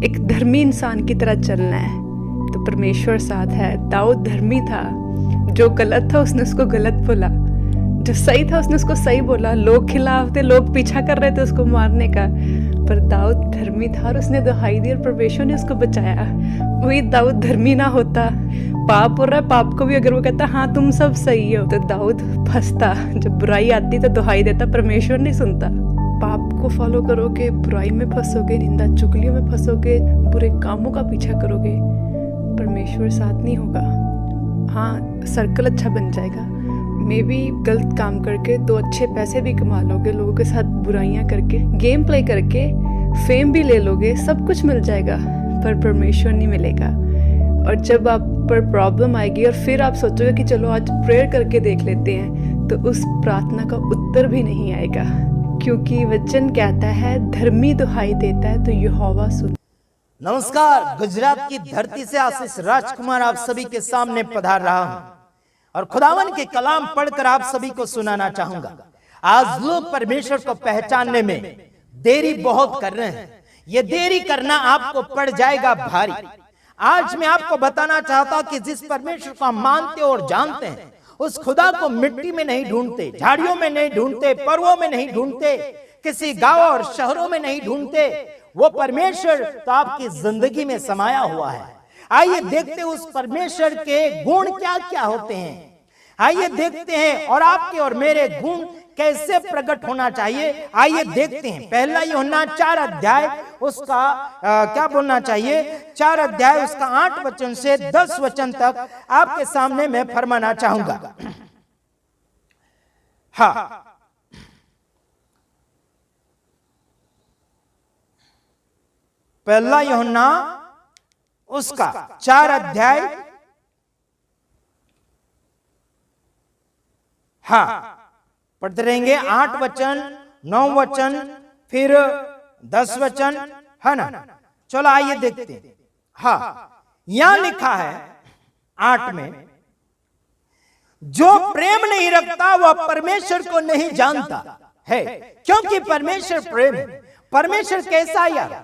एक धर्मी इंसान की तरह चलना है तो परमेश्वर साथ है। दाऊद धर्मी था, जो गलत था उसने उसको गलत बोला, जो सही था उसने उसको सही बोला। लोग खिलाफ थे, लोग पीछा कर रहे थे उसको मारने का, पर दाऊद धर्मी था और उसने दुहाई दी और परमेश्वर ने उसको बचाया। वही दाऊद धर्मी ना होता, पाप हो रहा है, पाप को भी अगर वो कहता हाँ तुम सब सही हो, तो दाऊद फंसता। जब बुराई आती तो दुहाई देता, परमेश्वर नहीं सुनता। पाप को फॉलो करोगे, बुराई में फंसोगे, निंदा चुगलियों में फंसोगे, बुरे कामों का पीछा करोगे, परमेश्वर साथ नहीं होगा। हाँ, सर्कल अच्छा बन जाएगा, मे बी गलत काम करके तो अच्छे पैसे भी कमा लोगे, लोगों के साथ बुराइयां करके, गेम प्ले करके फेम भी ले लोगे, सब कुछ मिल जाएगा, पर परमेश्वर नहीं मिलेगा। और जब आप पर प्रॉब्लम आएगी और फिर आप सोचोगे कि चलो आज प्रेयर करके देख लेते हैं, तो उस प्रार्थना का उत्तर भी नहीं आएगा, क्योंकि वचन कहता है धर्मी दुहाई देता है तो यहोवा सुन। नमस्कार, गुजरात की धरती से आशीष राजकुमार आप सभी के सामने पधार रहा हूं और खुदावन के कलाम पढ़कर आप सभी को सुनाना चाहूंगा। आज लोग परमेश्वर को पहचानने में देरी बहुत कर रहे हैं, ये देरी करना आपको पड़ जाएगा भारी। आज मैं आपको बताना चाहता हूं कि जिस परमेश्वर को हम मानते और जानते हैं, उस खुदा को मिट्टी में नहीं ढूंढते, झाड़ियों में नहीं ढूंढते, पर्वों में नहीं ढूंढते, किसी गांव और शहरों में नहीं ढूंढते, वो परमेश्वर तो आपकी जिंदगी में समाया हुआ है। आइए देखते हैं उस परमेश्वर के गुण क्या क्या होते हैं। आइए देखते हैं और आपके और मेरे गुण कैसे प्रकट होना चाहिए। आइए देखते हैं। पहला यूहन्ना 4 अध्याय उसका क्या बोलना चाहिए, 4 अध्याय उसका 8 वचन से 10 वचन तक आपके सामने मैं फरमाना चाहूंगा। हाँ, पहला यूहन्ना उसका 4 अध्याय, हाँ पढ़ते रहेंगे, 8 वचन, 9 वचन, फिर 10 वचन, है ना। चलो आइए देखते हैं। हाँ, यहां लिखा है 8 में, जो प्रेम नहीं रखता वह परमेश्वर को नहीं जानता है, क्योंकि परमेश्वर प्रेम है। परमेश्वर कैसा यार?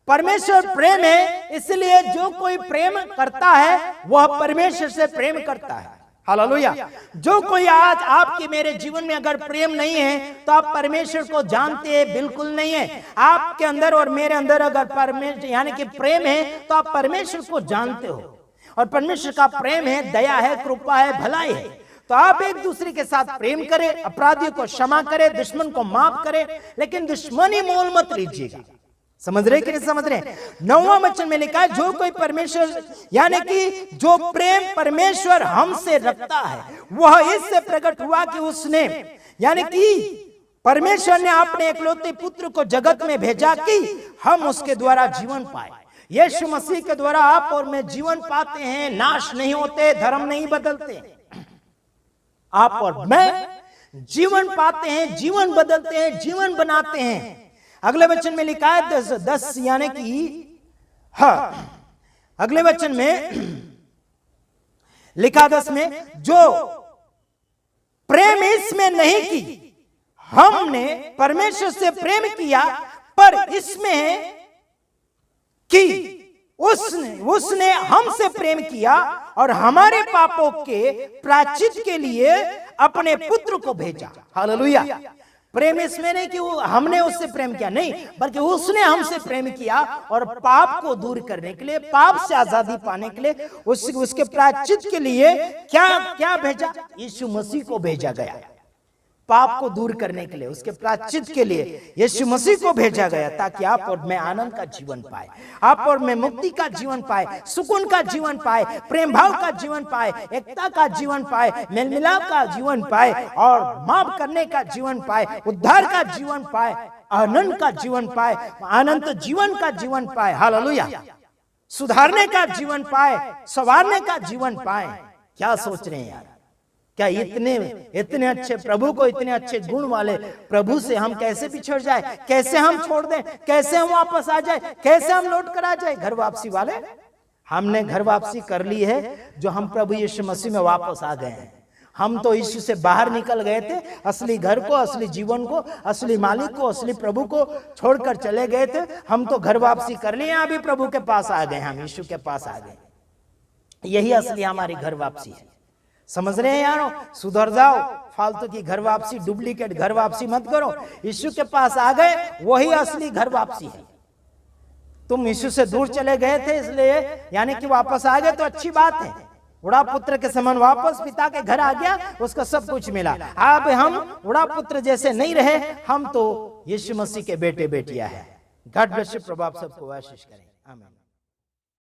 परमेश्वर प्रेम है, इसलिए जो कोई प्रेम करता है वह परमेश्वर से प्रेम करता है। हालेलुया। जो कोई आज आपके मेरे जीवन में अगर प्रेम नहीं है तो आप परमेश्वर को जानते हैं बिल्कुल नहीं है। आपके अंदर और मेरे अंदर अगर परमेश्वर यानी कि प्रेम है तो आप परमेश्वर को जानते हो। और परमेश्वर का प्रेम है, दया है, कृपा है, भलाई है। तो आप एक दूसरे के साथ प्रेम करें, अपराधियों को क्षमा करें, दुश्मन को माफ करें, लेकिन दुश्मनी मोल मत लीजिएगा। समझ रहे कि नहीं समझ रहे? 9वां वचन में लिखा है, जो कोई परमेश्वर यानी कि जो प्रेम परमेश्वर हमसे रखता है वह इससे प्रकट हुआ कि उसने यानी कि परमेश्वर ने अपने एकलौते पुत्र को जगत में भेजा कि हम उसके द्वारा जीवन पाए। यीशु मसीह के द्वारा आप और मैं जीवन पाते हैं, नाश नहीं होते, धर्म नहीं बदलते। आप और मैं जीवन पाते हैं, जीवन बदलते हैं, जीवन बनाते हैं। अगले वचन में लिखा है 10 यानी कि हाँ, अगले वचन में लिखा 10 में, जो प्रेम इसमें नहीं की, हमने परमेश्वर से प्रेम किया, पर इसमें कि उसने हमसे प्रेम किया और हमारे पापों के प्रायश्चित के लिए अपने पुत्र को भेजा। हालेलुया। प्रेम इसमें नहीं कि हमने उससे प्रेम किया, नहीं, बल्कि उसने हमसे प्रेम किया और पाप को दूर करने के लिए, पाप से आजादी पाने के लिए, उसके प्रायश्चित के लिए क्या भेजा? यीशु मसीह को भेजा गया। पाप को दूर करने के लिए, उसके प्रायश्चित के लिए यीशु मसीह को भेजा गया, ताकि आप और मैं आनंद का जीवन पाए, आप और मैं मुक्ति का जीवन पाए, सुकून का जीवन पाए, प्रेम भाव का जीवन पाए, एकता का जीवन पाए, मेल मिलाप का जीवन पाए, और माफ करने का जीवन पाए, उद्धार का जीवन पाए, आनंद का जीवन पाए, अनंत जीवन का जीवन पाए। हालेलुया। सुधारने का जीवन पाए, संवारने का जीवन पाए। क्या सोच रहे हैं यार? क्या इतने अच्छे प्रभु को, इतने अच्छे गुण वाले प्रभु से हम कैसे पिछड़ जाए? कैसे हम छोड़ दें? कैसे हम वापस आ जाए? कैसे हम लौट कर आ जाए? घर वापसी वाले हमने घर वापसी कर ली है, जो हम प्रभु यीशु मसीह में वापस आ गए हैं। हम तो यीशु से बाहर निकल गए थे, असली घर को, असली जीवन को, असली मालिक को, असली प्रभु को छोड़कर चले गए थे। हम तो घर वापसी कर लिए, अभी प्रभु के पास आ गए, हम यीशु के पास आ गए। यही असली हमारी घर वापसी है। समझ रहे हैं यारो? सुधर जाओ, फालतू की घर वापसी, डुप्लीकेट घर वापसी मत करो। यीशु के पास आ गए, वही असली घर वापसी है। तुम यीशु से दूर चले गए थे, इसलिए यानी कि वापस आ गए तो अच्छी बात है। उड़ा पुत्र के समान वापस पिता के घर आ गया, उसको सब कुछ मिला। अब हम उड़ा पुत्र जैसे नहीं रहे, हम तो यीशु मसीह के बेटे बेटियां हैं। God bless you. प्रभु आप सबको आशीष करें। आमीन।